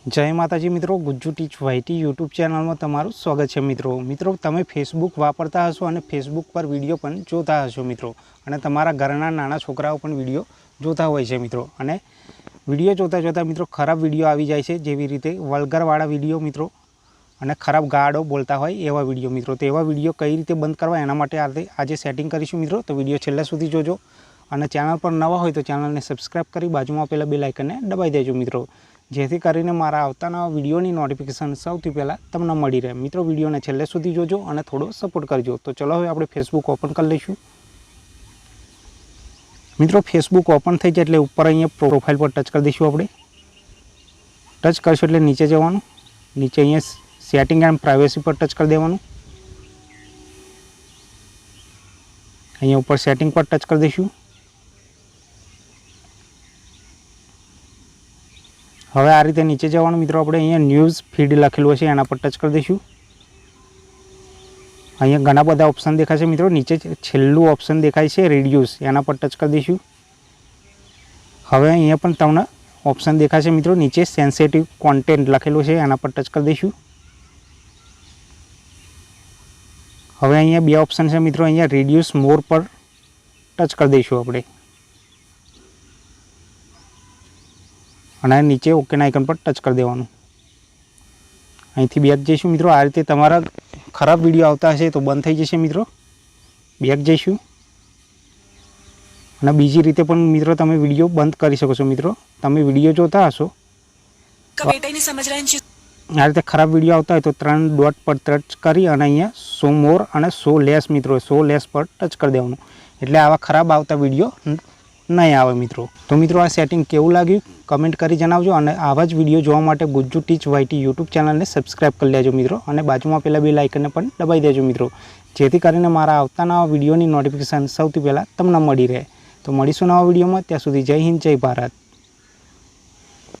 जय माताजी मित्रों, Gujju Teach YT YouTube channel में तमारुं स्वागत है। मित्रों तमे फेसबुक वापरता हशो और फेसबुक पर विडियो पण जोता हशो मित्रों, और तमारा घरना नाना छोकराओ पण विडियो जोता होय छे मित्रों। और विडियो जोता जोता मित्रों खराब विडियो आवी जाय छे, जेवी रीते वल्गरवाळा विडियो मित्रों और खराब गाळो बोलता होय एवा विडियो मित्रों। तो एवा विडियो कई रीते बंद करवा एना माटे आज सेटिंग करीशुं मित्रों। तो विडियो छेल्ला सुधी जोजो और चैनल पर नवा होय तो चैनल ने सब्सक्राइब करी बाजुमां आपेला बेल आइकनने दबाई देजो मित्रों, जेथी करीने मारा आवता नवा विडियोनी नोटिफिकेशन सौथी पहला तमने मळी रहे। मित्रों विडियोने छेल्ले सुधी जोजो और थोड़ो सपोर्ट करजो। तो चलो हवे आपणे फेसबुक ओपन कर लईशुं। मित्रों फेसबुक ओपन थई जाय एटले उपर अहींया प्रोफाइल पर टच कर दईशुं। आपणे टच करशुं एटले नीचे जवानुं, नीचे अहींया सेटिंग एंड प्राइवेसी पर टच कर देवानुं। अहींया उपर सेटिंग पर टच कर दईशुं। हवे आ रीते नीचे जवानुं मित्रों। आपणे अहींया न्यूज़ फीड लखेलुं हशे एना पर टच कर दईशुं। अहींया घणा बधा ऑप्शन देखाशे मित्रों। नीचे छेल्लुं ऑप्शन देखाय छे रिड्यूस, एना पर टच कर दईशुं। हवे अहींया पण तमने ऑप्शन देखाशे मित्रों। नीचे सेंसिटिव कॉन्टेंट लखेलुं छे एना पर टच कर दईशुं। हवे अहींया बे ऑप्शन छे मित्रों। अहींया रिड्यूस मोर पर टच कर दईशुं आपणे और नीचे ओके आइकन पर टच कर देवानुं। अहींथी बेक जईशुं मित्रों। आ रीते तमारा खराब विडियो आवता हशे तो बंद थई जशे मित्रों। बेक जईशुं अने बीजी रीते पण मित्रों तमे विडियो बंद करी शको छो। मित्रों तमे विडियो जोता हशो, आ रीते खराब विडियो आवता होय तो 3 डॉट पर टच करी अने अहींया शो मोर अने शो लेस मित्रों शो लेस पर टच कर देवानुं, एटले आवा खराब आवता विडियो नहीं आवे मित्रों। तो मित्रों आ सेटिंग केवुं लाग्युं कमेंट करी जणावजो और आवा ज विडियो जोवा माटे Gujju Teach YT YouTube channel ने सब्सक्राइब कर लेजो मित्रों और बाजुमां पेला बेल आइकनने पण दबाई देजो मित्रों, जेथी करीने मारा आवता नवा विडियोनी नोटिफिकेशन सौथी पहला तमने मळी रहे। तो मळीशुं नवा विडियोमां, त्यां सुधी जय हिंद जय भारत।